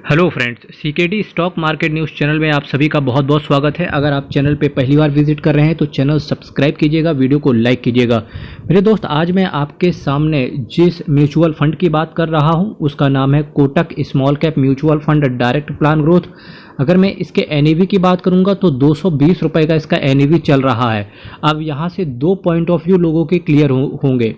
Hello friends, CKD stock market news channel में आप सभी का बहुत बहुत स्वागत है। अगर आप चैनल पे पहली बार विजिट कर रहे हैं तो चैनल सब्सक्राइब कीजिएगा, वीडियो को लाइक कीजिएगा। मेरे दोस्त, आज मैं आपके सामने जिस म्यूचुअल फंड की बात कर रहा हूं उसका नाम है Kotak small cap mutual fund direct plan growth. अगर मैं इसके एनईवी की बात करूंगा तो 220 रुपये का इसका एनईवी चल रहा है। अब यहाँ से दो पॉइंट ऑफ व्यू लोगों के क्लियर होंगे।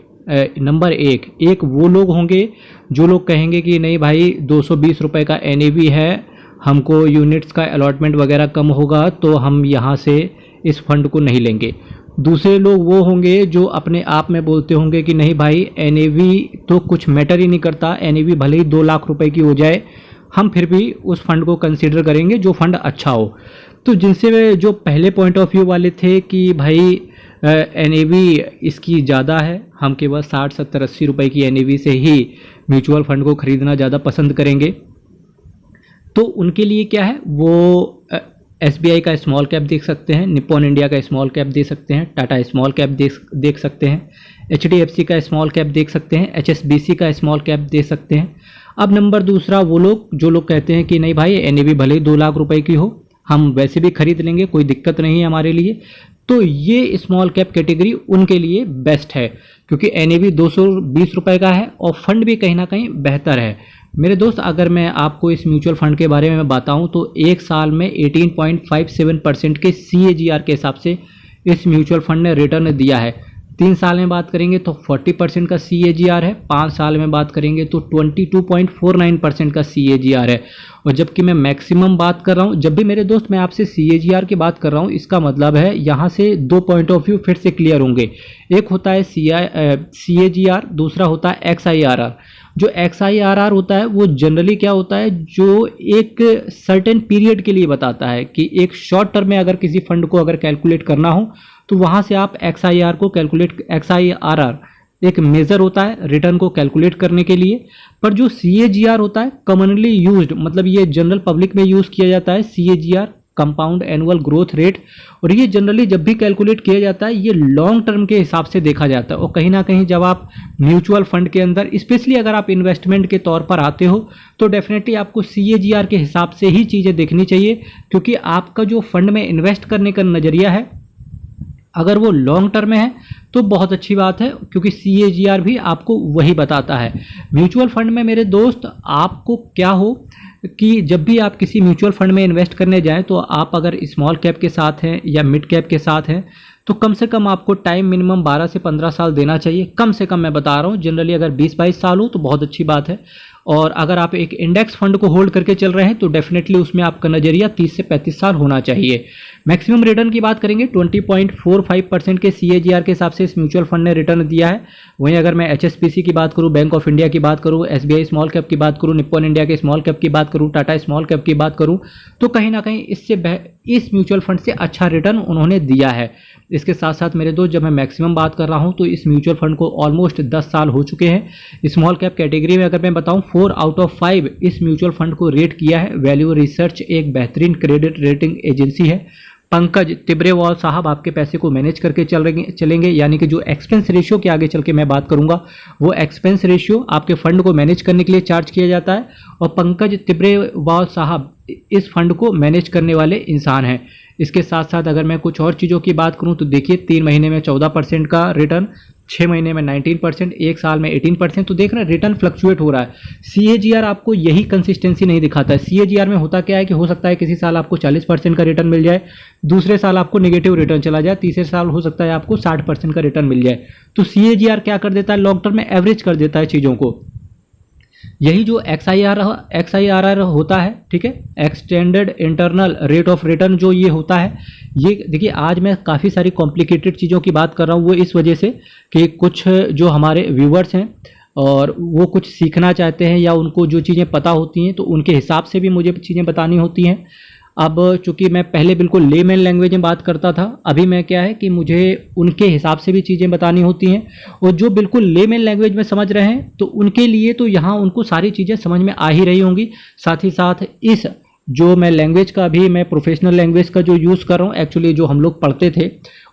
नंबर एक वो लोग होंगे जो लोग कहेंगे कि नहीं भाई 220 रुपये का एनएवी है, हमको यूनिट्स का अलॉटमेंट वगैरह कम होगा तो हम यहाँ से इस फंड को नहीं लेंगे। दूसरे लोग वो होंगे जो अपने आप में बोलते होंगे कि नहीं भाई एनएवी तो कुछ मैटर ही नहीं करता, एनएवी भले ही 2 लाख रुपए की हो जाए हम फिर भी उस फंड को कंसीडर करेंगे जो फंड अच्छा हो। तो जिनसे जो पहले पॉइंट ऑफ व्यू वाले थे कि भाई एनएवी इसकी ज़्यादा है, हम केवल 60 70 80 रुपए की एनएवी से ही म्यूचुअल फंड को खरीदना ज़्यादा पसंद करेंगे, तो उनके लिए क्या है वो एसबीआई का स्मॉल कैप देख सकते हैं, निप्पॉन इंडिया का स्मॉल कैप देख सकते हैं, टाटा स्मॉल कैप देख सकते हैं, एचडीएफसी का स्मॉल कैप देख सकते हैं, एचएसबीसी का स्मॉल कैप देख सकते हैं। अब नंबर दूसरा वो लोग जो लोग कहते हैं कि नहीं भाई एनएवी भले ही 2 लाख रुपए की हो, हम वैसे भी खरीद लेंगे, कोई दिक्कत नहीं है हमारे लिए। तो ये स्मॉल कैप कैटेगरी उनके लिए बेस्ट है क्योंकि एनएवी 220 रुपये का है और फंड भी कहीं ना कहीं बेहतर है। मेरे दोस्त, अगर मैं आपको इस म्यूचुअल फंड के बारे में बताऊं तो एक साल में 18.57% के CAGR के हिसाब से इस म्यूचुअल फंड ने रिटर्न दिया है। 3 साल में बात करेंगे तो 40% का CAGR है, 5 साल में बात करेंगे तो 22.49% का CAGR है। और जबकि मैं मैक्सिमम बात कर रहा हूँ, जब भी मेरे दोस्त मैं आपसे CAGR की बात कर रहा हूँ, इसका मतलब है यहाँ से 2 पॉइंट ऑफ व्यू फिर से क्लियर होंगे। एक होता है CAGR, दूसरा होता है XIRR। जो XIRR होता है वो जनरली क्या होता है, जो एक सर्टेन पीरियड के लिए बताता है कि एक शॉर्ट टर्म में अगर किसी फंड को अगर कैलकुलेट करना हो तो वहाँ से आप XIR को कैलकुलेट, XIRR एक मेज़र होता है रिटर्न को कैलकुलेट करने के लिए। पर जो CAGR होता है कॉमनली यूज्ड, मतलब ये जनरल पब्लिक में यूज़ किया जाता है CAGR, compound annual growth rate, और ये जनरली जब भी कैलकुलेट किया जाता है ये लॉन्ग टर्म के हिसाब से देखा जाता है। और कहीं ना कहीं जब आप म्यूचुअल फंड के अंदर, स्पेशली अगर आप इन्वेस्टमेंट के तौर पर आते हो तो डेफिनेटली आपको CAGR के हिसाब से ही चीज़ें देखनी चाहिए, क्योंकि आपका जो फंड में इन्वेस्ट करने का नज़रिया है अगर वो लॉन्ग टर्म में है तो बहुत अच्छी बात है, क्योंकि CAGR भी आपको वही बताता है। म्यूचुअल फंड में मेरे दोस्त आपको क्या हो कि जब भी आप किसी म्यूचुअल फंड में इन्वेस्ट करने जाएं तो आप अगर स्मॉल कैप के साथ हैं या मिड कैप के साथ हैं तो कम से कम आपको टाइम मिनिमम 12 से 15 साल देना चाहिए। कम से कम मैं बता रहा हूँ, जनरली अगर 20-22 साल हो तो बहुत अच्छी बात है। और अगर आप एक इंडेक्स फंड को होल्ड करके चल रहे हैं तो डेफिनेटली उसमें आपका नज़रिया 30 से 35 साल होना चाहिए। मैक्सिमम रिटर्न की बात करेंगे 20.45% के CAGR के हिसाब से इस म्यूचुअल फंड ने रिटर्न दिया है। वहीं अगर मैं HSBC की बात करूं, बैंक ऑफ इंडिया की बात करूं, SBI स्मॉल कैप की बात करूं, निप्पॉन इंडिया के स्मॉल कैप की बात करूं, टाटा स्मॉल कैप की बात करूं, तो कहीं ना कहीं इस म्यूचुअल फंड से अच्छा रिटर्न उन्होंने दिया है। इसके साथ साथ मेरे दोस्त, जब मैं मैक्सिमम बात कर रहा हूं तो इस म्यूचुअल फंड को ऑलमोस्ट 10 साल हो चुके हैं। स्मॉल कैप कैटेगरी में अगर मैं बताऊं 4 आउट ऑफ 5 इस म्यूचुअल फंड को रेट किया है। वैल्यू रिसर्च एक बेहतरीन क्रेडिट रेटिंग एजेंसी है। पंकज तिब्रेवाल साहब आपके पैसे को मैनेज करके चलेंगे, यानी कि जो एक्सपेंस रेशियो के आगे चल के मैं बात करूंगा वो एक्सपेंस रेशियो आपके फंड को मैनेज करने के लिए चार्ज किया जाता है। और पंकज तिब्रेवाल साहब इस फंड को मैनेज करने वाले इंसान हैं। इसके साथ साथ अगर मैं कुछ और चीज़ों की बात करूं तो देखिए 3 महीने में 14% का रिटर्न, 6 महीने में 19%, 1 साल में 18%। तो देख रहे हैं रिटर्न फ्लक्चुएट हो रहा है। CAGR आपको यही कंसिस्टेंसी नहीं दिखाता है। CAGR में होता क्या है कि हो सकता है किसी साल आपको 40% का रिटर्न मिल जाए, दूसरे साल आपको नेगेटिव रिटर्न चला जाए, तीसरे साल हो सकता है आपको 60% का रिटर्न मिल जाए। तो CAGR क्या कर देता है, लॉन्ग टर्म में एवरेज कर देता है चीज़ों को। यही जो XIRR होता है, ठीक है, extended internal rate of return जो ये होता है, ये देखिए आज मैं काफ़ी सारी कॉम्प्लिकेटेड चीज़ों की बात कर रहा हूँ वो इस वजह से कि कुछ जो हमारे व्यूवर्स हैं और वो कुछ सीखना चाहते हैं या उनको जो चीज़ें पता होती हैं तो उनके हिसाब से भी मुझे चीज़ें बतानी होती हैं। अब चूंकि मैं पहले बिल्कुल लेमैन लैंग्वेज में बात करता था, अभी मैं क्या है कि मुझे उनके हिसाब से भी चीज़ें बतानी होती हैं। और जो बिल्कुल लेमैन लैंग्वेज में समझ रहे हैं तो उनके लिए तो यहाँ उनको सारी चीज़ें समझ में आ ही रही होंगी। साथ ही साथ इस जो मैं लैंग्वेज का, अभी मैं प्रोफेशनल लैंग्वेज का जो यूज़ कर रहा हूँ, एक्चुअली जो हम लोग पढ़ते थे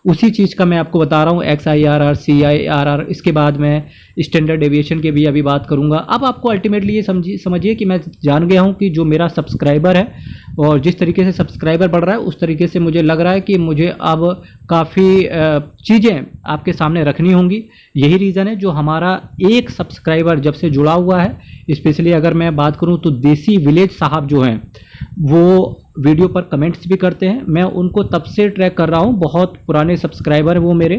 उसी चीज़ का मैं आपको बता रहा हूँ, XIRR, CIRR, इसके बाद मैं स्टैंडर्ड डेविएशन की भी अभी बात करूँगा। अब आपको अल्टीमेटली ये समझिए कि मैं जान गया हूँ कि जो मेरा सब्सक्राइबर है और जिस तरीके से सब्सक्राइबर बढ़ रहा है उस तरीके से मुझे लग रहा है कि मुझे अब काफ़ी चीज़ें आपके सामने रखनी होंगी। यही रीज़न है जो हमारा एक सब्सक्राइबर जब से जुड़ा हुआ है, स्पेशली अगर मैं बात करूं तो देसी विलेज साहब जो हैं वो वीडियो पर कमेंट्स भी करते हैं। मैं उनको तब से ट्रैक कर रहा हूं, बहुत पुराने सब्सक्राइबर हैं वो मेरे।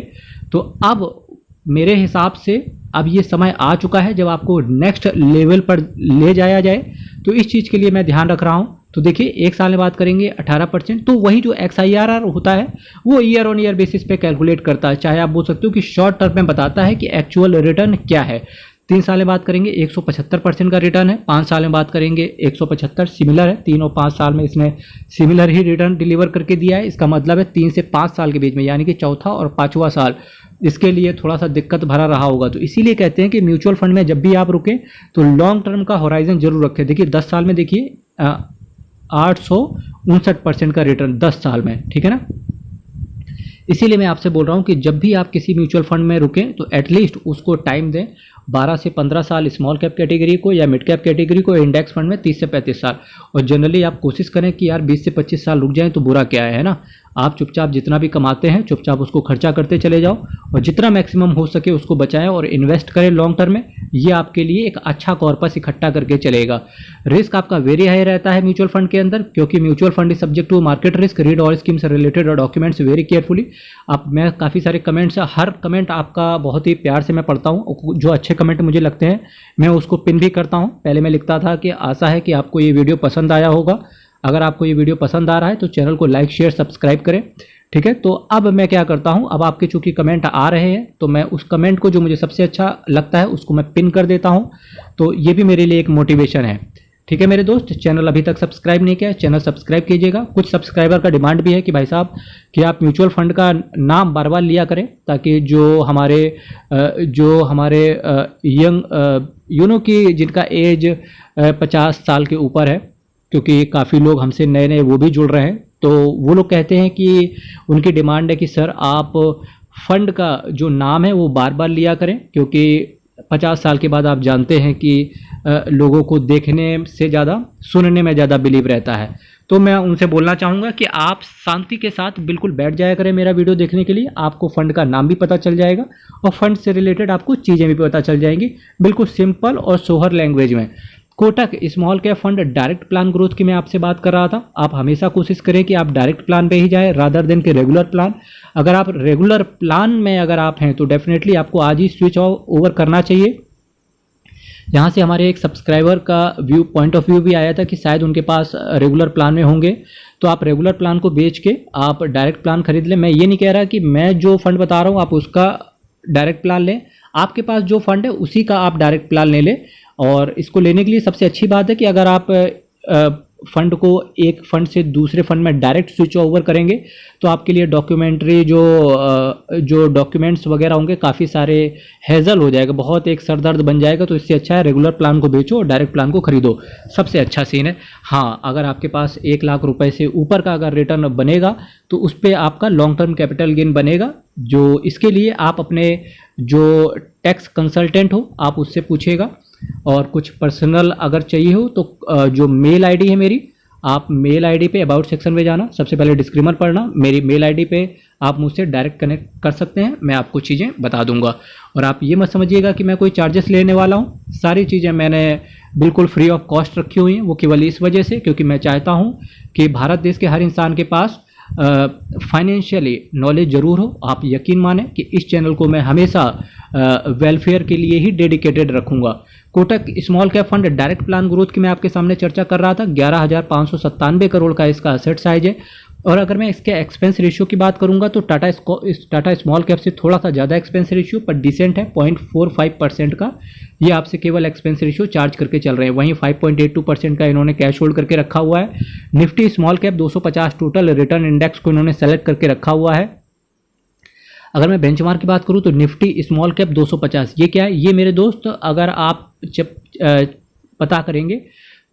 तो अब मेरे हिसाब से अब ये समय आ चुका है जब आपको नेक्स्ट लेवल पर ले जाया जाए। तो इस चीज़ के लिए मैं ध्यान रख रहा हूँ। तो देखिए, एक साल में बात करेंगे 18%, तो वही जो XIRR होता है वो ईयर ऑन ईयर बेसिस पे कैलकुलेट करता है। चाहे आप बोल सकते हो कि शॉर्ट टर्म में बताता है कि एक्चुअल रिटर्न क्या है। 3 साल में बात करेंगे 175% का रिटर्न है। 5 साल में बात करेंगे 175, सिमिलर है। 3 और 5 साल में इसने सिमिलर ही रिटर्न डिलीवर करके दिया है। इसका मतलब है 3 से 5 साल के बीच में, यानी कि चौथा और पाँचवा साल इसके लिए थोड़ा सा दिक्कत भरा रहा होगा। तो इसीलिए कहते हैं कि म्यूचुअल फंड में जब भी आप रुकें तो लॉन्ग टर्म का होराइजन जरूर रखें। देखिए 10 साल में देखिए 859% का रिटर्न 10 साल में, ठीक है ना। इसीलिए मैं आपसे बोल रहा हूँ कि जब भी आप किसी म्यूचुअल फंड में रुकें तो एटलीस्ट उसको टाइम दें 12 से 15 साल स्मॉल कैप कैटेगरी को, या मिड कैप कैटेगरी को, इंडेक्स फंड में 30 से 35 साल। और जनरली आप कोशिश करें कि यार 20 से 25 साल रुक जाएं तो बुरा क्या है ना। आप चुपचाप जितना भी कमाते हैं चुपचाप उसको खर्चा करते चले जाओ और जितना मैक्सिमम हो सके उसको बचाएं और इन्वेस्ट करें लॉन्ग टर्म में। ये आपके लिए एक अच्छा कॉर्पस इकट्ठा करके चलेगा। रिस्क आपका वेरी हाई रहता है म्यूचुअल फंड के अंदर, क्योंकि mutual fund is subject to market risk. Read all schemes related documents very carefully. मैं काफ़ी सारे कमेंट्स, हर कमेंट आपका बहुत ही प्यार से मैं पढ़ता हूँ। जो अच्छे कमेंट मुझे लगते हैं मैं उसको पिन भी करता हूँ। पहले मैं लिखता था कि आशा है कि आपको ये वीडियो पसंद आया होगा। अगर आपको ये वीडियो पसंद आ रहा है तो चैनल को लाइक शेयर सब्सक्राइब करें, ठीक है। तो अब मैं क्या करता हूं, अब आपके चूंकि कमेंट आ रहे हैं तो मैं उस कमेंट को जो मुझे सबसे अच्छा लगता है उसको मैं पिन कर देता हूं। तो ये भी मेरे लिए एक मोटिवेशन है, ठीक है मेरे दोस्त। चैनल अभी तक सब्सक्राइब नहीं किया है, चैनल सब्सक्राइब कीजिएगा। कुछ सब्सक्राइबर का डिमांड भी है कि भाई साहब कि आप म्यूचुअल फंड का नाम बार बार लिया करें, ताकि जो हमारे यंग की जिनका एज 50 साल के ऊपर है, क्योंकि काफ़ी लोग हमसे नए नए वो भी जुड़ रहे हैं, तो वो लोग कहते हैं कि उनकी डिमांड है कि सर आप फंड का जो नाम है वो बार बार लिया करें, क्योंकि 50 साल के बाद आप जानते हैं कि लोगों को देखने से ज़्यादा सुनने में ज़्यादा बिलीव रहता है। तो मैं उनसे बोलना चाहूँगा कि आप शांति के साथ बिल्कुल बैठ जाया करें मेरा वीडियो देखने के लिए। आपको फंड का नाम भी पता चल जाएगा और फंड से रिलेटेड आपको चीज़ें भी पता चल जाएंगी, बिल्कुल सिंपल और सोहर लैंग्वेज में। Kotak small cap fund direct plan growth की मैं आपसे बात कर रहा था। आप हमेशा कोशिश करें कि आप डायरेक्ट प्लान पे ही जाएं रादर देन के रेगुलर प्लान। अगर आप रेगुलर प्लान में अगर आप हैं तो डेफिनेटली आपको आज ही स्विच ओवर करना चाहिए। यहाँ से हमारे एक सब्सक्राइबर का पॉइंट ऑफ व्यू भी आया था कि शायद उनके पास रेगुलर प्लान में होंगे, तो आप रेगुलर प्लान को बेच के आप डायरेक्ट प्लान खरीद लें। मैं ये नहीं कह रहा कि मैं जो फंड बता रहा हूँ आप उसका डायरेक्ट प्लान लें, आपके पास जो फंड है उसी का आप डायरेक्ट प्लान ले लें। और इसको लेने के लिए सबसे अच्छी बात है कि अगर आप फंड को एक फंड से दूसरे फंड में डायरेक्ट स्विच ओवर करेंगे तो आपके लिए डॉक्यूमेंट्री जो डॉक्यूमेंट्स वगैरह होंगे काफ़ी सारे हैजल हो जाएगा, बहुत एक सरदर्द बन जाएगा। तो इससे अच्छा है रेगुलर प्लान को बेचो और डायरेक्ट प्लान को खरीदो, सबसे अच्छा सीन है। हाँ, अगर आपके पास 1 लाख रुपए से ऊपर का अगर रिटर्न बनेगा तो उस पर आपका लॉन्ग टर्म कैपिटल गेन बनेगा। जो इसके लिए आप अपने जो टैक्स कंसल्टेंट हो आप उससे पूछिएगा। और कुछ पर्सनल अगर चाहिए हो तो जो मेल आईडी है मेरी, आप मेल आईडी पे अबाउट सेक्शन में जाना, सबसे पहले डिस्क्लेमर पढ़ना। मेरी मेल आईडी पे आप मुझसे डायरेक्ट कनेक्ट कर सकते हैं, मैं आपको चीज़ें बता दूंगा। और आप ये मत समझिएगा कि मैं कोई चार्जेस लेने वाला हूँ, सारी चीज़ें मैंने बिल्कुल फ्री ऑफ कॉस्ट रखी हुई हैं। वो केवल इस वजह से क्योंकि मैं चाहता हूँ कि भारत देश के हर इंसान के पास फाइनेंशियली नॉलेज जरूर हो। आप यकीन माने कि इस चैनल को मैं हमेशा वेलफेयर के लिए ही डेडिकेटेड रखूंगा। Kotak small cap fund direct plan growth की मैं आपके सामने चर्चा कर रहा था। 11,597 करोड़ का इसका असेट साइज है। और अगर मैं इसके एक्सपेंस रेशियो की बात करूंगा तो टाटा स्मॉल कैप से थोड़ा सा ज़्यादा एक्सपेंस रेशियो पर डिसेंट है, 0.45% का ये आपसे केवल एक्सपेंस रेशियो चार्ज करके चल रहे हैं। वहीं 5.82% का इन्होंने कैश होल्ड करके रखा हुआ है। Nifty small cap 250 total return index को इन्होंने सेलेक्ट करके रखा हुआ है। अगर मैं बेंचमार्क की बात करूं तो निफ्टी स्मॉल कैप 250, ये क्या है? ये मेरे दोस्त अगर आप जब पता करेंगे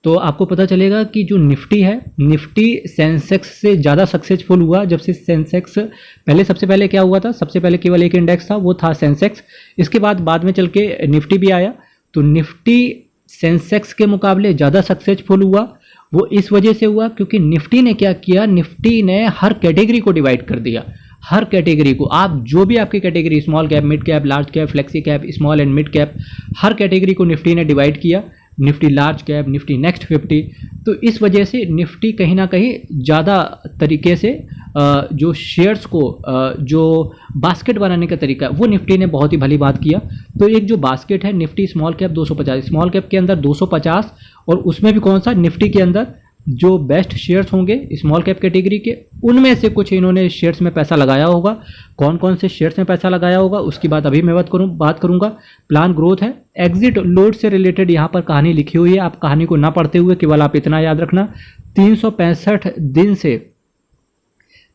तो आपको पता चलेगा कि जो निफ्टी है, निफ्टी सेंसेक्स से ज़्यादा सक्सेसफुल हुआ। जब से सेंसेक्स पहले, सबसे पहले क्या हुआ था, सबसे पहले केवल एक इंडेक्स था, वो था सेंसेक्स। इसके बाद में चल के निफ्टी भी आया। तो निफ्टी सेंसेक्स के मुकाबले ज़्यादा सक्सेसफुल हुआ। वो इस वजह से हुआ क्योंकि निफ्टी ने क्या किया, निफ्टी ने हर कैटेगरी को डिवाइड कर दिया। हर कैटेगरी को, आप जो भी आपकी category, small cap, mid cap, large cap, flexi cap, small and mid cap, her category को निफ्टी ने डिवाइड किया। Nifty large cap, Nifty next 50। तो इस वजह से निफ्टी कहीं ना कहीं ज़्यादा तरीके से जो शेयर्स को जो बास्केट बनाने का तरीका है, वो निफ्टी ने बहुत ही भली बात किया। तो एक जो बास्केट है Nifty small cap 250, small cap के अंदर 250, और उसमें भी कौन सा, निफ्टी के अंदर जो बेस्ट शेयर्स होंगे स्मॉल कैप कैटेगरी के, उनमें से कुछ इन्होंने शेयर्स में पैसा लगाया होगा। कौन कौन से शेयर्स में पैसा लगाया होगा उसकी बात अभी मैं बात करूंगा। प्लान ग्रोथ है, एग्जिट लोड से रिलेटेड यहाँ पर कहानी लिखी हुई है। आप कहानी को ना पढ़ते हुए केवल आप इतना याद रखना,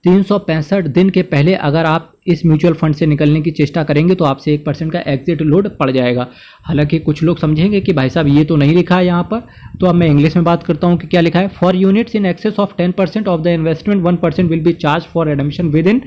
365 दिन के पहले अगर आप इस म्यूचुअल फंड से निकलने की चेष्टा करेंगे तो आपसे 1% का एग्जिट लोड पड़ जाएगा। हालांकि कुछ लोग समझेंगे कि भाई साहब ये तो नहीं लिखा है यहाँ पर, तो अब मैं इंग्लिश में बात करता हूँ कि क्या लिखा है। For units in excess of 10% of the investment 1% will be charge for admission with in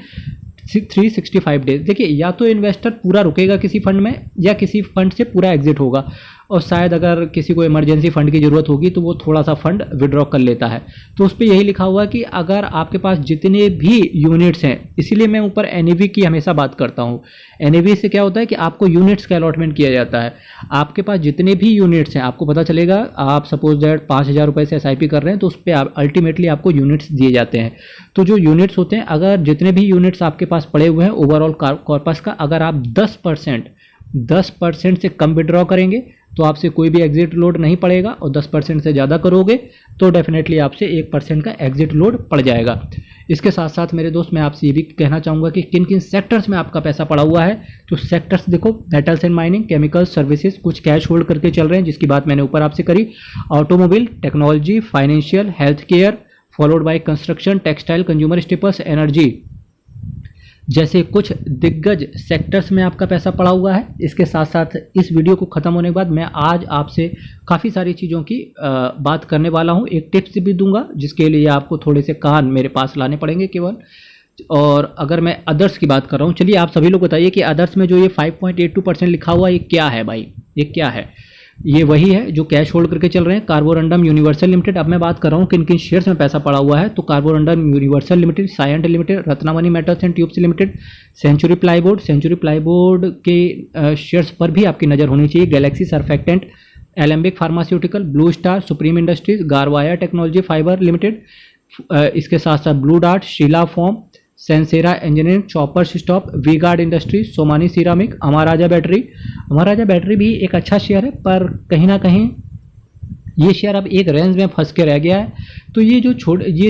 365 days. देखिए, या तो इन्वेस्टर पूरा रुकेगा किसी फंड में, या किसी फंड से पूरा एग्जिट होगा, और शायद अगर किसी को इमरजेंसी फंड की ज़रूरत होगी तो वो थोड़ा सा फंड विड्रॉ कर लेता है। तो उस पर यही लिखा हुआ कि अगर आपके पास जितने भी यूनिट्स हैं, इसीलिए मैं ऊपर एनएवी की हमेशा बात करता हूँ। एनएवी से क्या होता है कि आपको यूनिट्स का अलॉटमेंट किया जाता है। आपके पास जितने भी यूनिट्स हैं, आपको पता चलेगा, आप सपोज दैट 5,000 रुपये से SIP कर रहे हैं, तो उस पर अल्टीमेटली आपको यूनिट्स दिए जाते हैं। तो जो यूनिट्स होते हैं, अगर जितने भी यूनिट्स आपके पास पड़े हुए हैं ओवरऑल कॉर्पस का, अगर आप 10% से कम विड्रॉ करेंगे तो आपसे कोई भी एग्जिट लोड नहीं पड़ेगा, और 10% से ज़्यादा करोगे तो डेफिनेटली आपसे 1% का एग्जिट लोड पड़ जाएगा। इसके साथ साथ मेरे दोस्त, मैं आपसे ये भी कहना चाहूँगा कि किन किन सेक्टर्स में आपका पैसा पड़ा हुआ है। तो सेक्टर्स देखो, metals and mining, chemicals, services, कुछ कैश होल्ड करके चल रहे हैं जिसकी बात मैंने ऊपर आपसे करी। Automobile, technology, financial, health care, followed by construction, textile, consumer staples, energy जैसे कुछ दिग्गज सेक्टर्स में आपका पैसा पड़ा हुआ है। इसके साथ साथ इस वीडियो को ख़त्म होने के बाद मैं आज आपसे काफ़ी सारी चीज़ों की बात करने वाला हूं। एक टिप्स भी दूंगा जिसके लिए आपको थोड़े से कान मेरे पास लाने पड़ेंगे केवल। और अगर मैं अदर्स की बात कर रहा हूं, चलिए आप सभी लोग बताइए कि अदर्स में जो ये 5.82% लिखा हुआ है, ये क्या है भाई, ये क्या है? ये वही है जो कैश होल्ड करके चल रहे हैं। कार्बोरंडम यूनिवर्सल लिमिटेड, अब मैं बात कर रहा हूँ किन किन शेयर्स में पैसा पड़ा हुआ है। तो Carborundum Universal Limited, Cyient Limited, Ratnamani Metals and Tubes Limited, Century Plyboard के शेयर्स पर भी आपकी नज़र होनी चाहिए। Galaxy Surfactant, Alembic pharmaceutical, Blue Star, Supreme Industries, Garware technology fibre Limited, इसके साथ साथ Blue Dart, Sheela Foam, Sansera engineering, Shoppers Stop, V Guard Industries, Somany Ceramic, Maharaja battery भी एक अच्छा शेयर है, पर कहीं ना कहीं ये शेयर अब एक रेंज में फंस के रह गया है। तो ये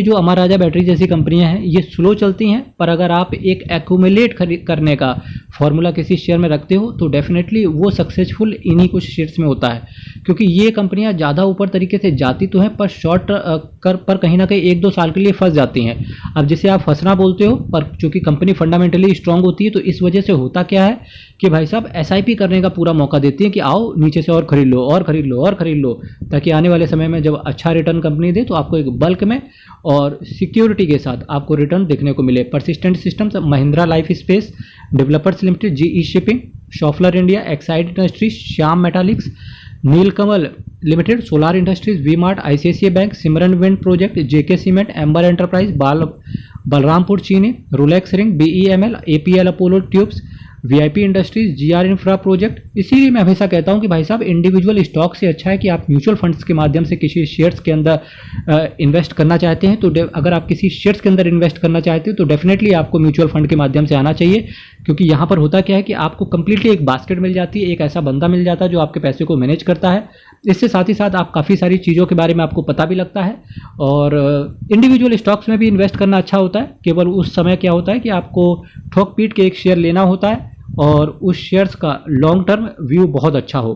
जो महाराजा बैटरी जैसी कंपनियां हैं, ये स्लो चलती हैं, पर अगर आप एक एक्यूमुलेट करने का फॉर्मूला किसी शेयर में रखते हो तो डेफिनेटली वो सक्सेसफुल इन्हीं कुछ शेयर्स में होता है। क्योंकि ये कंपनियां ज़्यादा ऊपर तरीके से जाती तो हैं, पर पर कहीं ना कहीं 1-2 साल के लिए फंस जाती हैं। अब जिसे आप फंसना बोलते हो, पर चूंकि कंपनी फंडामेंटली स्ट्रांग होती है, तो इस वजह से होता क्या है कि भाई साहब SIP करने का पूरा मौका देती है कि आओ नीचे से और खरीद लो और खरीद लो और खरीद लो, ताकि आने वाले समय में जब अच्छा रिटर्न कंपनी दे तो आपको एक बल्क में और सिक्योरिटी के साथ आपको रिटर्न देखने को मिले। Persistent Systems, Mahindra Life Space Developers Limited, GE Shipping, Schaeffler India, Exide Industries, Shyam Metalics, Nilkamal Limited, Solar Industries, V Mart, ICICI Bank, Simran Wind Project, JK Cement, Amber Enterprise, Balrampur Chini, Rolex Ring, BEML, APL Apollo Tubes, VIP Industries, GR Infra Project. इसीलिए मैं हमेशा कहता हूं कि भाई साहब individual stock से अच्छा है कि आप म्यूचुअल फंड्स के माध्यम से किसी शेयर्स के अंदर इन्वेस्ट करना चाहते हैं। तो अगर आप किसी शेयर्स के अंदर इन्वेस्ट करना चाहते हो तो डेफिनेटली आपको म्यूचुअल फंड के माध्यम से आना चाहिए। क्योंकि यहाँ पर होता क्या है कि आपको कंप्लीटली एक बास्केट मिल जाती है, एक ऐसा बंदा मिल जाता है जो आपके पैसे को मैनेज करता है। इससे साथ ही साथ आप काफ़ी सारी चीज़ों के बारे में आपको पता भी लगता है। और इंडिविजुअल स्टॉक्स में भी इन्वेस्ट करना अच्छा होता है। केवल उस समय क्या होता है कि आपको ठोक पीट के एक शेयर लेना होता है और उस शेयर्स का लॉन्ग टर्म व्यू बहुत अच्छा हो।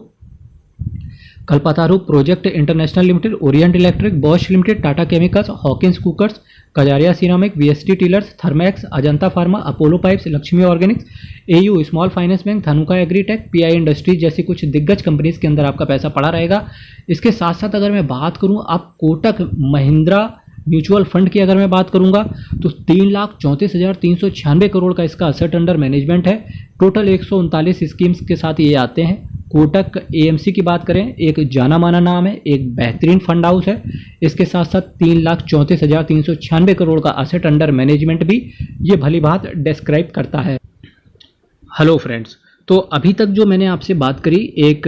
Kalpataru Project International Limited, Orient Electric, Bosch Limited, Tata Chemicals, Hawkins Cookers, Kajaria Ceramic, VST Tillers, Thermax, Ajanta Pharma, Apollo Pipes, Lakshmi Organics, AU Small Finance Bank, Dhanuka Agritech, PI Industries जैसी कुछ दिग्गज कंपनीज के अंदर आपका पैसा पड़ा रहेगा। इसके साथ साथ अगर मैं बात करूं आप कोटक महिंद्रा म्यूचुअल फंड की अगर मैं बात करूंगा तो 3,34,396 करोड़ का इसका असेट अंडर मैनेजमेंट है। टोटल 139 स्कीम्स के साथ ये आते हैं। कोटक एएमसी की बात करें, एक जाना माना नाम है, एक बेहतरीन फंड हाउस है। इसके साथ साथ 3,34,396 करोड़ का असेट अंडर मैनेजमेंट भी ये भली बात डिस्क्राइब करता है। हेलो फ्रेंड्स, तो अभी तक जो मैंने आपसे बात करी एक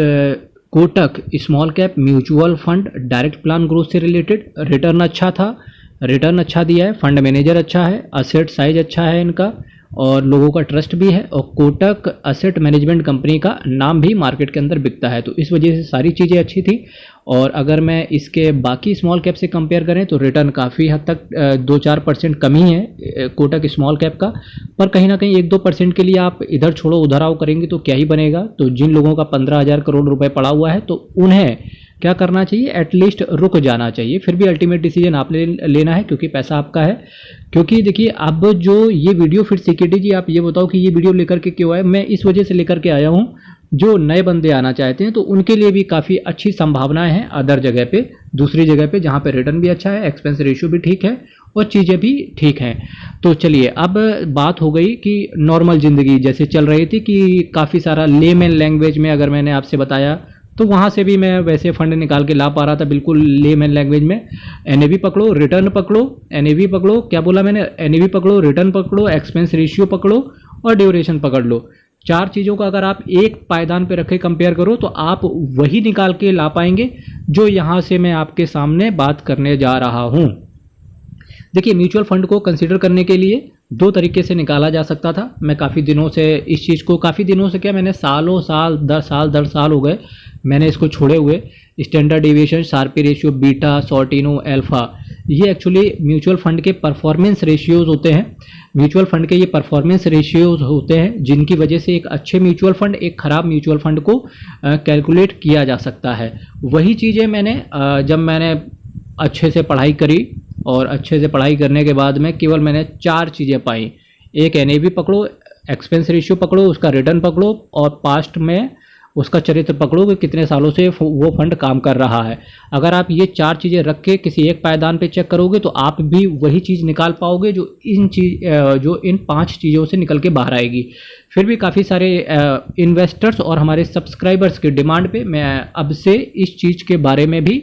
Kotak small cap mutual fund direct plan growth से रिलेटेड, रिटर्न अच्छा था, रिटर्न अच्छा दिया है, फंड मैनेजर अच्छा है, असेट साइज अच्छा है इनका और लोगों का ट्रस्ट भी है और कोटक असेट मैनेजमेंट कंपनी का नाम भी मार्केट के अंदर बिकता है। तो इस वजह से सारी चीज़ें अच्छी थी। और अगर मैं इसके बाकी स्मॉल कैप से कंपेयर करें तो रिटर्न काफ़ी हद तक 2-4% कम ही है कोटक स्मॉल कैप का, पर कहीं ना कहीं 1-2% के लिए आप इधर छोड़ो उधर आओ करेंगे तो क्या ही बनेगा। तो जिन लोगों का 15,000 करोड़ रुपए पड़ा हुआ है तो उन्हें क्या करना चाहिए, एटलीस्ट रुक जाना चाहिए। फिर भी अल्टीमेट डिसीजन आप लेना है क्योंकि पैसा आपका है। क्योंकि देखिए अब जो ये वीडियो, फिर सिक्योरिटी जी आप ये बताओ कि ये वीडियो लेकर के क्यों आए। मैं इस वजह से लेकर के आया हूँ, जो नए बंदे आना चाहते हैं तो उनके लिए भी काफ़ी अच्छी संभावनाएं हैं अदर जगह पे, दूसरी जगह पे जहाँ पे रिटर्न भी अच्छा है, एक्सपेंस रेशियो भी ठीक है और चीज़ें भी ठीक हैं। तो चलिए अब बात हो गई कि नॉर्मल ज़िंदगी जैसे चल रही थी कि काफ़ी सारा लेमन लैंग्वेज में अगर मैंने आपसे बताया तो वहाँ से भी मैं वैसे फंड निकाल के ला पा रहा था बिल्कुल लेमन लैंग्वेज में। एनएवी पकड़ो, रिटर्न पकड़ो, एनएवी पकड़ो, क्या बोला मैंने, एनएवी पकड़ो, रिटर्न पकड़ो, एक्सपेंस रेशियो पकड़ो और ड्यूरेशन पकड़ लो। 4 चीज़ों का अगर आप एक पायदान पे रखे कंपेयर करो तो आप वही निकाल के ला पाएंगे जो यहाँ से मैं आपके सामने बात करने जा रहा हूँ। देखिए म्यूचुअल फंड को कंसीडर करने के लिए 2 तरीके से निकाला जा सकता था। मैं काफ़ी दिनों से इस चीज़ को, काफ़ी दिनों से क्या, मैंने सालों साल 10 साल हो गए मैंने इसको छोड़े हुए। Standard deviation, sharpy ratio, beta, Sortino, alpha, ये एक्चुअली म्यूचुअल फंड के परफॉर्मेंस रेशियोज होते हैं। म्यूचुअल फंड के ये परफॉर्मेंस रेशियोज होते हैं जिनकी वजह से एक अच्छे म्यूचुअल फंड एक ख़राब म्यूचुअल फंड को कैलकुलेट किया जा सकता है। वही चीज़ें मैंने जब मैंने अच्छे से पढ़ाई करी और अच्छे से पढ़ाई करने के बाद में केवल मैंने 4 चीज़ें पाई। एक एनएवी पकड़ो, एक्सपेंस रेशियो पकड़ो, उसका रिटर्न पकड़ो और पास्ट में उसका चरित्र पकड़ो कि कितने सालों से वो फंड काम कर रहा है। अगर आप ये 4 चीज़ें रख के किसी एक पायदान पे चेक करोगे तो आप भी वही चीज़ निकाल पाओगे जो इन 5 चीज़ों से निकल के बाहर आएगी। फिर भी काफ़ी सारे इन्वेस्टर्स और हमारे सब्सक्राइबर्स के डिमांड पे मैं अब से इस चीज़ के बारे में भी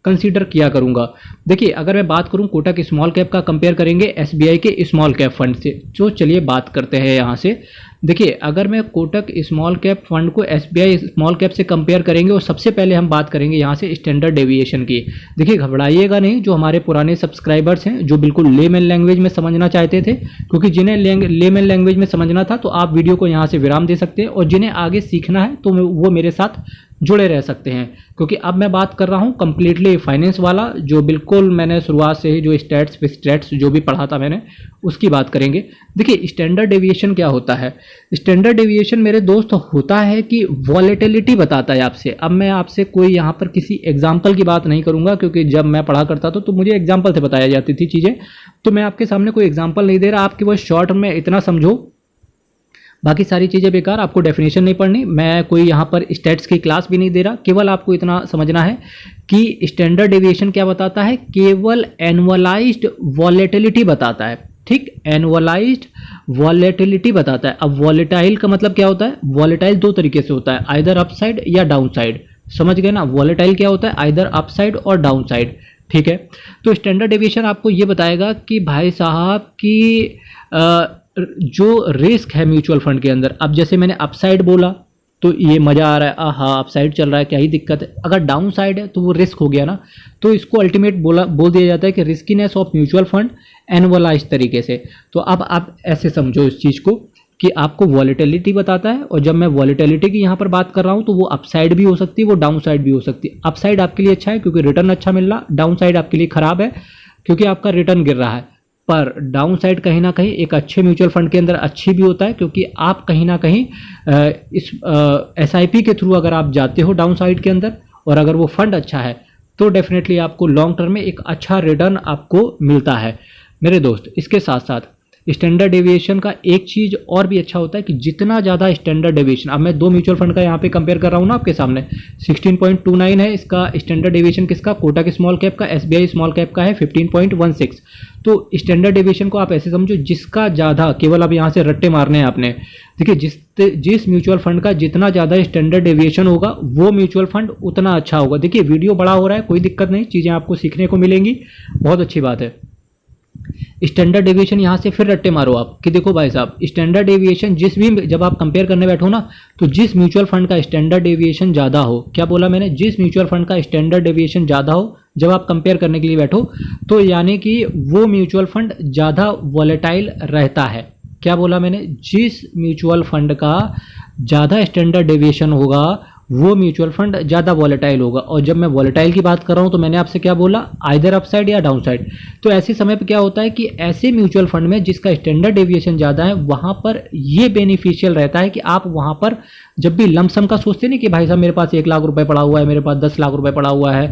कंसीडर किया करूंगा। देखिए अगर मैं बात करूं कोटक स्मॉल कैप का, कंपेयर करेंगे एसबीआई के स्मॉल कैप फंड से। तो चलिए बात करते हैं यहाँ से। देखिए अगर मैं कोटक स्मॉल कैप फंड को एसबीआई स्मॉल कैप से कंपेयर करेंगे और सबसे पहले हम बात करेंगे यहाँ से स्टैंडर्ड डेविएशन की। देखिए घबराइएगा नहीं, जो हमारे पुराने सब्सक्राइबर्स हैं जो बिल्कुल लेमन लैंग्वेज में समझना चाहते थे, क्योंकि जिन्हें लेमन लैंग्वेज में समझना था तो आप वीडियो को यहाँ से विराम दे सकते हैं और जिन्हें आगे सीखना है तो वो मेरे साथ जुड़े रह सकते हैं। क्योंकि अब मैं बात कर रहा हूँ कम्प्लीटली फाइनेंस वाला, जो बिल्कुल मैंने शुरुआत से ही जो स्टैट्स जो भी पढ़ा था मैंने उसकी बात करेंगे। देखिए स्टैंडर्ड डेविएशन क्या होता है। स्टैंडर्ड डेविएशन मेरे दोस्त होता है कि वॉलेटिलिटी बताता है आपसे। अब मैं आपसे कोई यहाँ पर किसी एग्जाम्पल की बात नहीं करूँगा क्योंकि जब मैं पढ़ा करता था तो मुझे एग्जाम्पल से बताया जाती थी चीज़ें, तो मैं आपके सामने कोई एग्जाम्पल नहीं दे रहा। आपकी वो शॉर्ट में इतना समझो, बाकी सारी चीज़ें बेकार, आपको डेफिनेशन नहीं पढ़नी। मैं कोई यहाँ पर स्टैट्स की क्लास भी नहीं दे रहा, केवल आपको इतना समझना है कि स्टैंडर्ड डेविएशन क्या बताता है, केवल एनुअलाइज्ड वॉलेटिलिटी बताता है। ठीक, एनुअलाइज्ड वॉलेटिलिटी बताता है। अब वॉलेटाइल का मतलब क्या होता है, वॉलेटाइल 2 तरीके से होता है, आइदर अपसाइड या डाउन साइड। समझ गए ना, वॉलेटाइल क्या होता है, आइदर अपसाइड और डाउन साइड। ठीक है, तो स्टैंडर्ड डेविएशन आपको ये बताएगा कि भाई साहब की जो रिस्क है म्यूचुअल फंड के अंदर, अब जैसे मैंने अपसाइड बोला तो ये मज़ा आ रहा है, हाँ अपसाइड चल रहा है, क्या ही दिक्कत है। अगर डाउन साइड है तो वो रिस्क हो गया ना, तो इसको अल्टीमेट बोल दिया जाता है कि रिस्कीनेस ऑफ म्यूचुअल फंड एनुअलाइज तरीके से। तो अब आप ऐसे समझो इस चीज़ को कि आपको वॉलेटिलिटी बताता है, और जब मैं वॉलेटिलिटी की यहाँ पर बात कर रहा हूँ तो वो अपसाइड भी हो सकती है, वो डाउन साइड भी हो सकती है। अपसाइड आपके लिए अच्छा है क्योंकि रिटर्न अच्छा मिल रहा, डाउन साइड आपके लिए खराब है क्योंकि आपका रिटर्न गिर रहा है। पर डाउन साइड कहीं ना कहीं एक अच्छे म्यूचुअल फंड के अंदर अच्छी भी होता है क्योंकि आप कहीं ना कहीं इस एसआईपी के थ्रू अगर आप जाते हो डाउन साइड के अंदर और अगर वो फंड अच्छा है तो डेफिनेटली आपको लॉन्ग टर्म में एक अच्छा रिटर्न आपको मिलता है मेरे दोस्त। इसके साथ साथ स्टैंडर्ड डेविएशन का एक चीज़ और भी अच्छा होता है कि जितना ज़्यादा स्टैंडर्ड डेविएशन, अब मैं दो म्यूचुअल फंड का यहाँ पे कंपेयर कर रहा हूँ ना आपके सामने, 16.29 है इसका स्टैंडर्ड डेविएशन किसका, कोटक स्मॉल कैप का, एसबीआई स्मॉल कैप का है 15.16। तो स्टैंडर्ड डेविएशन को आप ऐसे समझो जिसका ज़्यादा, केवल अब यहाँ से रट्टे मारने हैं आपने, देखिए जिस म्यूचुअल फंड का जितना ज़्यादा स्टैंडर्ड डेविएशन होगा वो म्यूचुअल फंड उतना अच्छा होगा। देखिए वीडियो बड़ा हो रहा है, कोई दिक्कत नहीं, चीज़ें आपको सीखने को मिलेंगी, बहुत अच्छी बात है। स्टैंडर्ड डेविएशन यहाँ से फिर रट्टे मारो आप कि देखो भाई साहब, स्टैंडर्ड डेविएशन जिस भी, जब आप कंपेयर करने बैठो ना, तो जिस म्यूचुअल फंड का स्टैंडर्ड डेविएशन ज़्यादा हो, क्या बोला मैंने, जिस म्यूचुअल फंड का स्टैंडर्ड डेविएशन ज़्यादा हो जब आप कंपेयर करने के लिए बैठो, तो यानी कि वो म्यूचुअल फंड ज़्यादा वॉलेटाइल रहता है। क्या बोला मैंने, जिस म्यूचुअल फंड का ज़्यादा स्टैंडर्ड डेविएशन होगा वो म्यूचुअल फंड ज़्यादा वॉलेटाइल होगा। और जब मैं वॉलेटाइल की बात कर रहा हूँ तो मैंने आपसे क्या बोला, आइदर अपसाइड या डाउनसाइड। तो ऐसे समय पे क्या होता है कि ऐसे म्यूचुअल फंड में जिसका स्टैंडर्ड डेविएशन ज़्यादा है वहाँ पर ये बेनिफिशियल रहता है कि आप वहाँ पर जब भी लमसम का सोचते नहीं कि भाई साहब मेरे पास 1 लाख रुपए पड़ा हुआ है, मेरे पास 10 लाख रुपए पड़ा हुआ है,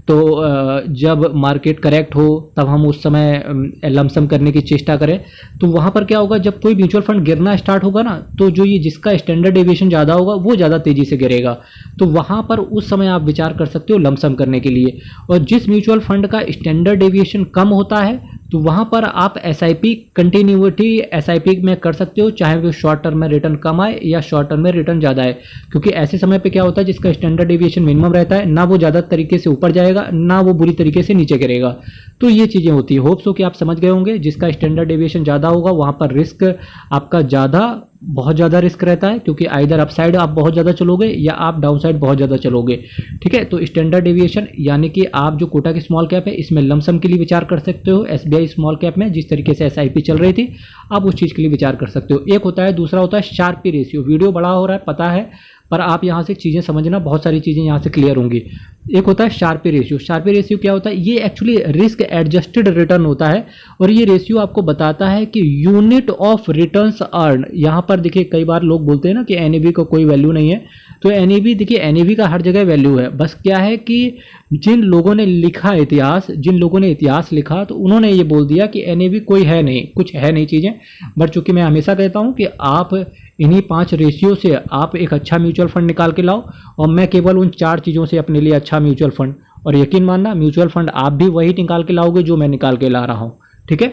तो जब मार्केट करेक्ट हो तब हम उस समय लमसम करने की चेष्टा करें, तो वहाँ पर क्या होगा, जब कोई म्यूचुअल फंड गिरना स्टार्ट होगा ना, तो जो ये जिसका स्टैंडर्ड डेविएशन ज़्यादा होगा वो ज़्यादा तेज़ी से गिरेगा। तो वहाँ पर उस समय आप विचार कर सकते हो लमसम करने के लिए। और जिस म्यूचुअल फंड का स्टैंडर्ड डेविएशन कम होता है तो वहाँ पर आप एसआईपी कंटिन्यूटी एसआईपी में कर सकते हो, चाहे वो शॉर्ट टर्म में रिटर्न कम आए या शॉर्ट टर्म में रिटर्न ज़्यादा आए। क्योंकि ऐसे समय पे क्या होता है, जिसका स्टैंडर्ड डेविएशन मिनिमम रहता है, ना वो ज़्यादा तरीके से ऊपर जाएगा ना वो बुरी तरीके से नीचे गिरेगा। तो ये चीज़ें होती है। होप्स हो कि आप समझ गए होंगे। जिसका स्टैंडर्ड डेविएशन ज़्यादा होगा वहाँ पर रिस्क आपका बहुत ज़्यादा रिस्क रहता है, क्योंकि आइदर अपसाइड आप बहुत ज़्यादा चलोगे या आप डाउनसाइड बहुत ज़्यादा चलोगे। ठीक है, तो स्टैंडर्ड डेविएशन यानी कि आप जो कोटक की स्मॉल कैप है इसमें लमसम के लिए विचार कर सकते हो। एसबीआई स्मॉल कैप में जिस तरीके से एसआईपी चल रही थी आप उस चीज़ के लिए विचार कर सकते हो। एक होता है, दूसरा होता है शार्पी रेशियो। वीडियो बड़ा हो रहा है पता है, पर आप यहाँ से चीज़ें समझना, बहुत सारी चीज़ें यहाँ से क्लियर होंगी। एक होता है शार्पी रेशियो। शार्पी रेशियो क्या होता है, ये एक्चुअली रिस्क एडजस्टेड रिटर्न होता है और ये रेशियो आपको बताता है कि यूनिट ऑफ रिटर्न्स अर्न। यहाँ पर देखिए कई बार लोग बोलते हैं ना कि एनएवी का कोई वैल्यू नहीं है, तो एनएवी देखिए एनएवी का हर जगह वैल्यू है। बस क्या है कि जिन लोगों ने लिखा इतिहास, जिन लोगों ने इतिहास लिखा तो उन्होंने ये बोल दिया कि एनएवी कोई है नहीं, कुछ है नहीं चीज़ें। बट चूंकि मैं हमेशा कहता हूँ कि आप इन्हीं 5 रेशियो से आप एक अच्छा म्यूचुअल फंड निकाल के लाओ, और मैं केवल उन 4 चीज़ों से अपने लिए अच्छा म्यूचुअल फंड, और यकीन मानना म्यूचुअल फंड आप भी वही निकाल के लाओगे जो मैं निकाल के ला रहा हूँ। ठीक है,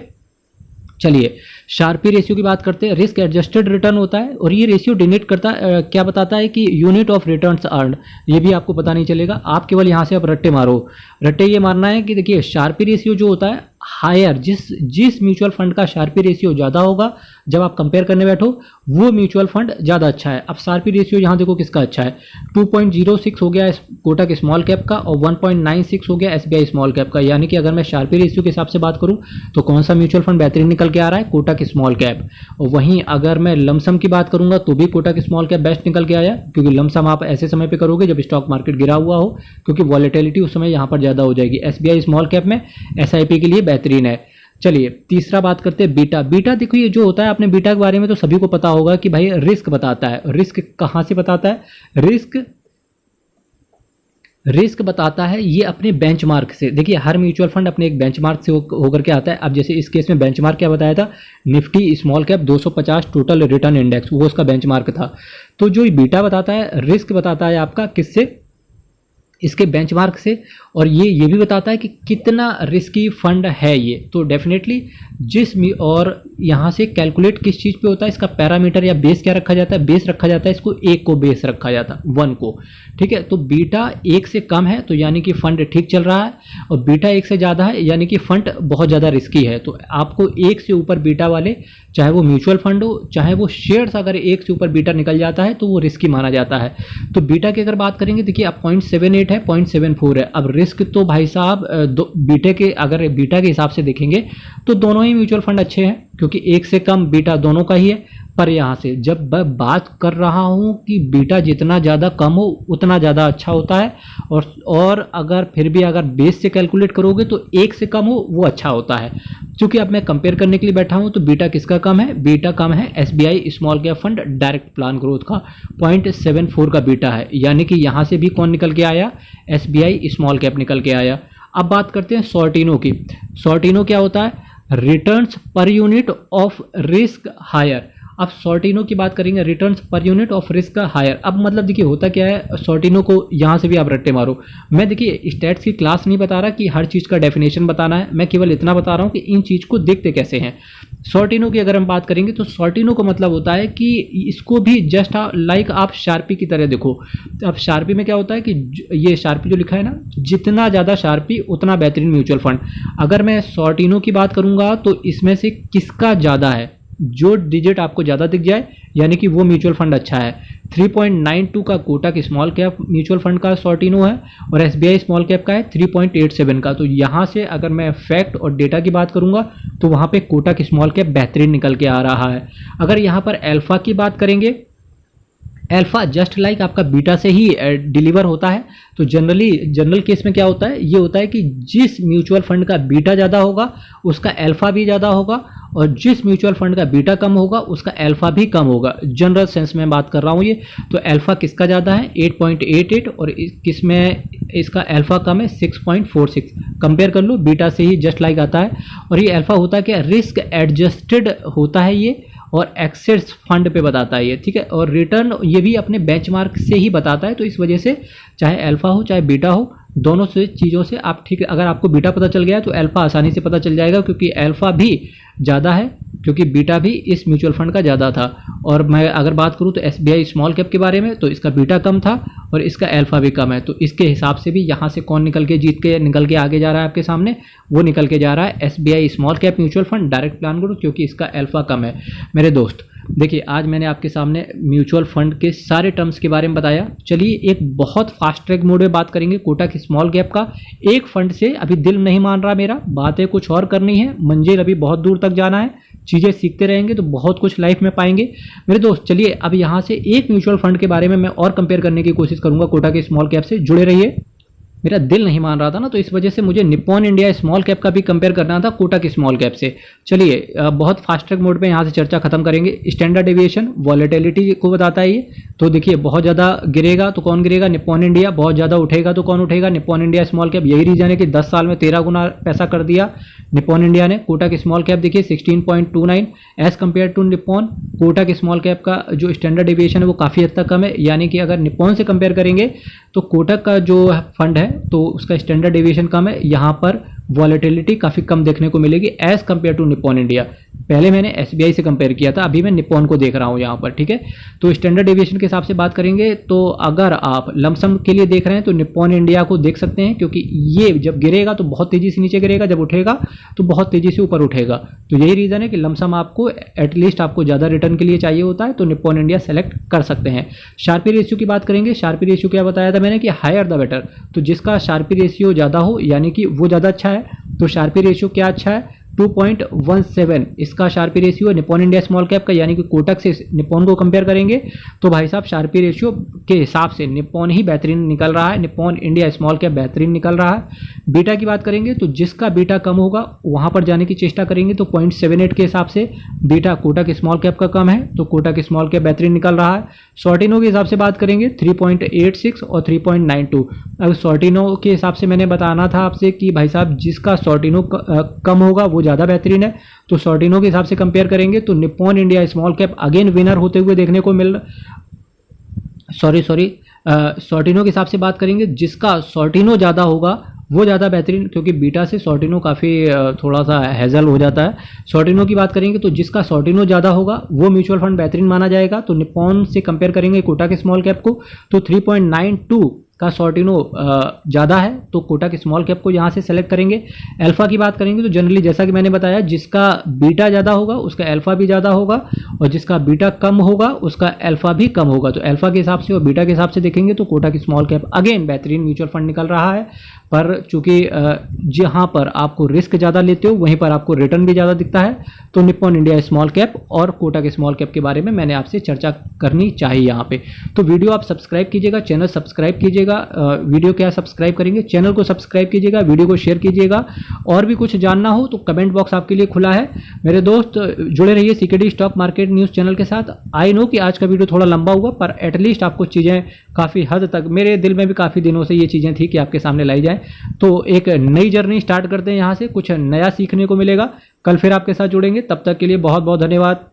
चलिए शार्पी रेशियो की बात करते हैं। रिस्क एडजस्टेड रिटर्न होता है और ये रेशियो डिनोट करता क्या बताता है कि यूनिट ऑफ रिटर्न्स अर्न। ये भी आपको पता नहीं चलेगा, आप केवल यहाँ से आप रट्टे मारो। रट्टे ये मारना है कि देखिए शार्पी रेशियो जो होता है हायर, जिस म्यूचुअल फंड का शार्पी रेशियो ज़्यादा होगा जब आप कंपेयर करने बैठो वो म्यूचुअल फंड ज़्यादा अच्छा है। अब शार्पी रेशियो यहाँ देखो किसका अच्छा है, 2.06 हो गया कोटक स्मॉल कैप का और 1.96 हो गया एसबीआई स्मॉल कैप का। यानी कि अगर मैं शार्पी रेशियो के हिसाब से बात करूँ तो कौन सा म्यूचुअल फंड बेहतरीन निकल के आ रहा है, कोटक स्मॉल कैप। और वहीं अगर मैं लमसम की बात करूंगा तो भी कोटक स्मॉल कैप बेस्ट निकल के आया, क्योंकि लमसम आप ऐसे समय पे करोगे जब स्टॉक मार्केट गिरा हुआ हो, क्योंकि वॉलेटिलिटी उस समय यहाँ पर ज़्यादा हो जाएगी। एसबीआई स्मॉल कैप में एसआईपी के लिए बेहतरीन है। चलिए तीसरा बात करते हैं बीटा। बीटा देखो ये जो होता है, आपने बीटा के बारे में तो सभी को पता होगा कि भाई रिस्क बताता है। रिस्क कहाँ से बताता है, रिस्क बताता है ये अपने बेंचमार्क से। देखिए हर म्यूचुअल फंड अपने एक बेंचमार्क से होकर के आता है। अब जैसे इस केस में बेंचमार्क क्या बताया था, Nifty small cap 250 total return index, वो उसका बेंचमार्क था। तो जो बीटा बताता है, रिस्क बताता है आपका किससे, इसके बेंचमार्क से। और ये भी बताता है कि कितना रिस्की फंड है ये। तो डेफिनेटली और यहाँ से कैलकुलेट किस चीज़ पे होता है, इसका पैरामीटर या बेस क्या रखा जाता है, बेस रखा जाता है इसको 1 को बेस रखा जाता है, 1 को। ठीक है, तो बीटा 1 से कम है तो यानी कि फंड ठीक चल रहा है, और बीटा 1 से ज़्यादा है यानी कि फंड बहुत ज़्यादा रिस्की है। तो आपको 1 से ऊपर बीटा वाले, चाहे वो म्यूचुअल फंड हो चाहे वो शेयर्स, अगर 1 से ऊपर बीटा निकल जाता है तो वो रिस्की माना जाता है। तो बीटा की अगर बात करेंगे, देखिए अब 0.78 है, 0.74 है। अब रिस्क तो भाई साहब अगर बीटा के हिसाब से देखेंगे तो दोनों ही म्यूचुअल फंड अच्छे हैं। क्योंकि एक से कम बीटा दोनों का ही है। पर यहाँ से जब मैं बात कर रहा हूँ कि बीटा जितना ज़्यादा कम हो उतना ज़्यादा अच्छा होता है, और अगर फिर भी अगर बेस से कैलकुलेट करोगे तो एक से कम हो वो अच्छा होता है। क्योंकि अब मैं कंपेयर करने के लिए बैठा हूँ तो बीटा किसका कम है, बीटा कम है SBI small cap fund direct plan growth का 0.74 का बीटा है, यानी कि यहाँ से भी कौन निकल के आया, एसबीआई स्मॉल कैप निकल के आया। अब बात करते हैं सॉर्टिनो की। सॉर्टिनो क्या होता है, रिटर्न्स पर यूनिट ऑफ रिस्क हायर। अब सॉर्टिनो की बात करेंगे, रिटर्न्स पर यूनिट ऑफ रिस्क हायर। अब मतलब देखिए होता क्या है, सॉर्टिनो को यहाँ से भी आप रट्टे मारो। मैं देखिए स्टैट्स की क्लास नहीं बता रहा कि हर चीज़ का डेफिनेशन बताना है, मैं केवल इतना बता रहा हूँ कि इन चीज़ को देखते कैसे हैं। सॉर्टिनो की अगर हम बात करेंगे तो सॉर्टिनो का मतलब होता है कि इसको भी जस्ट लाइक आप शार्पी की तरह देखो। अब शार्पी में क्या होता है कि ये शार्पी जो लिखा है ना, जितना ज़्यादा शार्पी उतना बेहतरीन म्यूचुअल फंड। अगर मैं सॉर्टिनो की बात करूँगा तो इसमें से किसका ज़्यादा है, जो डिजिट आपको ज़्यादा दिख जाए यानी कि वो म्यूचुअल फंड अच्छा है। 3.92 का Kotak small cap mutual fund का सॉर्टिनो है और एसबीआई स्मॉल कैप का है 3.87 का। तो यहाँ से अगर मैं फैक्ट और डेटा की बात करूँगा तो वहाँ पे कोटक स्मॉल कैप बेहतरीन निकल के आ रहा है। अगर यहाँ पर अल्फा की बात करेंगे, अल्फा जस्ट लाइक आपका बीटा से ही डिलीवर होता है। तो जनरल केस में क्या होता है, ये होता है कि जिस म्यूचुअल फंड का बीटा ज़्यादा होगा उसका अल्फा भी ज़्यादा होगा, और जिस म्यूचुअल फंड का बीटा कम होगा उसका अल्फा भी कम होगा। जनरल सेंस में बात कर रहा हूँ ये। तो अल्फा किसका ज़्यादा है 8.88 और किसमें इसका अल्फा कम है 6.46। कंपेयर कर लो, बीटा से ही जस्ट लाइक आता है। और ये अल्फा होता है कि रिस्क एडजस्टेड होता है ये, और एक्सेस फंड पे बताता है ये, ठीक है। और रिटर्न ये भी अपने बेंचमार्क से ही बताता है। तो इस वजह से चाहे अल्फा हो चाहे बीटा हो, दोनों से चीज़ों से आप ठीक है, अगर आपको बीटा पता चल गया तो अल्फा आसानी से पता चल जाएगा, क्योंकि अल्फा भी ज़्यादा है, क्योंकि बीटा भी इस म्यूचुअल फंड का ज़्यादा था। और मैं अगर बात करूँ तो एसबीआई स्मॉल कैप के बारे में, तो इसका बीटा कम था और इसका अल्फा भी कम है। तो इसके हिसाब से भी यहाँ से कौन निकल के आगे जा रहा है आपके सामने, वो निकल के जा रहा है SBI small cap mutual fund direct plan growth, क्योंकि इसका अल्फा कम है। मेरे दोस्त देखिए, आज मैंने आपके सामने म्यूचुअल फंड के सारे टर्म्स के बारे में बताया। चलिए एक बहुत फास्ट ट्रैक मोड में बात करेंगे कोटक स्मॉल कैप का। एक फंड से अभी दिल नहीं मान रहा मेरा, बातें कुछ और करनी है, मंजिल अभी बहुत दूर तक जाना है, चीज़ें सीखते रहेंगे तो बहुत कुछ लाइफ में पाएंगे मेरे दोस्त। चलिए अब यहाँ से एक म्यूचुअल फंड के बारे में मैं और कंपेयर करने की कोशिश करूंगा कोटक स्मॉल कैप से। जुड़े रहिए। मेरा दिल नहीं मान रहा था ना, तो इस वजह से मुझे निप्पॉन इंडिया स्मॉल कैप का भी कंपेयर करना था कोटक स्मॉल कैप से। चलिए बहुत फास्ट ट्रैक मोड पे यहाँ से चर्चा खत्म करेंगे। स्टैंडर्ड डेविएशन वॉलेटिलिटी को बताता है ये। तो देखिए बहुत ज़्यादा गिरेगा तो कौन गिरेगा, निप्पॉन इंडिया। बहुत ज़्यादा उठेगा तो कौन उठेगा, निप्पॉन इंडिया स्मॉल कैप। यही रीजन है कि 10 साल में 13 गुना पैसा कर दिया निप्पॉन इंडिया ने। कोटक स्मॉल कैप देखिए 16.29 as compared to Nippon. Kotak small cap का जो स्टैंडर्ड डेविएशन है वो काफ़ी हद तक कम है, यानी कि अगर निप्पॉन से कंपेयर करेंगे तो कोटक का जो फंड है तो उसका स्टैंडर्ड डेविएशन कम है। यहाँ पर वॉलेटिलिटी काफ़ी कम देखने को मिलेगी as compared to Nippon India. पहले मैंने एसबीआई से कंपेयर किया था, अभी मैं निप्पॉन को देख रहा हूँ यहाँ पर, ठीक है। तो स्टैंडर्ड डेविएशन के हिसाब से बात करेंगे तो अगर आप लमसम के लिए देख रहे हैं तो निप्पॉन इंडिया को देख सकते हैं, क्योंकि ये जब गिरेगा तो बहुत तेज़ी से नीचे गिरेगा, जब उठेगा तो बहुत तेज़ी से ऊपर उठेगा। तो यही रीज़न है कि लमसम आपको एटलीस्ट आपको ज़्यादा रिटर्न के लिए चाहिए होता है तो निप्पॉन इंडिया सेलेक्ट कर सकते हैं। शार्पी रेशियो की बात करेंगे। शार्पी रेशियो क्या बताया था मैंने कि हायर द बेटर। तो जिसका शार्पी रेशियो ज़्यादा हो यानी कि वो ज़्यादा अच्छा है। तो शार्पी रेशियो क्या अच्छा है 2.17 इसका sharpy ratio Nippon India small cap का, यानी कि कोटक से निप्पॉन को कंपेयर करेंगे तो भाई साहब शार्पी रेशियो के हिसाब से निप्पॉन ही बेहतरीन निकल रहा है, निप्पॉन इंडिया स्मॉल कैप बेहतरीन निकल रहा है। बीटा की बात करेंगे तो जिसका बीटा कम होगा वहां पर जाने की चेष्टा करेंगे, तो 0.78 के हिसाब से बीटा कोटक स्मॉल कैप का कम है तो कोटक स्मॉल कैप बेहतरीन निकल रहा है। सॉर्टिनो के हिसाब से बात करेंगे 3.86 और 3.92। अब सॉर्टिनो के हिसाब से मैंने बताना था आपसे कि भाई साहब जिसका सॉर्टिनो कम होगा वो ज़्यादा बेहतरीन है। तो सॉर्टिनो के हिसाब से कंपेयर करेंगे तो Nippon India small cap again winner होते हुए देखने को मिल सॉर्टिनो के हिसाब से बात करेंगे, जिसका सॉर्टिनो ज़्यादा होगा वो ज़्यादा बेहतरीन, क्योंकि बीटा से सॉर्टिनो काफ़ी थोड़ा सा हैजल हो जाता है। सॉर्टिनो की बात करेंगे तो जिसका सॉर्टिनो ज़्यादा होगा वो म्यूचुअल फंड बेहतरीन माना जाएगा। तो निप्पॉन से कंपेयर करेंगे कोटक स्मॉल कैप को तो 3.92 का शॉर्टिनो ज़्यादा है तो कोटक स्मॉल कैप को यहाँ से सेलेक्ट करेंगे। अल्फा की बात करेंगे तो जनरली जैसा कि मैंने बताया, जिसका बीटा ज़्यादा होगा उसका अल्फा भी ज़्यादा होगा, और जिसका बीटा कम होगा उसका अल्फा भी कम होगा। तो अल्फा के हिसाब से और बीटा के हिसाब से देखेंगे तो कोटक स्मॉल कैप अगेन बेहतरीन म्यूचुअल फंड निकल रहा है। पर चूंकि जहाँ पर आपको रिस्क ज़्यादा लेते हो वहीं पर आपको रिटर्न भी ज़्यादा दिखता है, तो निप्पॉन इंडिया स्मॉल कैप और कोटक स्मॉल कैप के बारे में मैंने आपसे चर्चा करनी चाहिए यहाँ पे। तो वीडियो आप सब्सक्राइब कीजिएगा, चैनल सब्सक्राइब कीजिएगा। वीडियो क्या सब्सक्राइब करेंगे, चैनल को सब्सक्राइब कीजिएगा, वीडियो को शेयर कीजिएगा। और भी कुछ जानना हो तो कमेंट बॉक्स आपके लिए खुला है। मेरे दोस्त जुड़े रहिए CKD stock market news channel के साथ। आई नो कि आज का वीडियो थोड़ा लंबा हुआ, पर एटलीस्ट आपको चीज़ें काफ़ी हद तक, मेरे दिल में भी काफ़ी दिनों से ये चीज़ें थी कि आपके सामने लाई जाए। तो एक नई जर्नी स्टार्ट करते हैं, यहाँ से कुछ नया सीखने को मिलेगा। कल फिर आपके साथ जुड़ेंगे, तब तक के लिए बहुत बहुत धन्यवाद।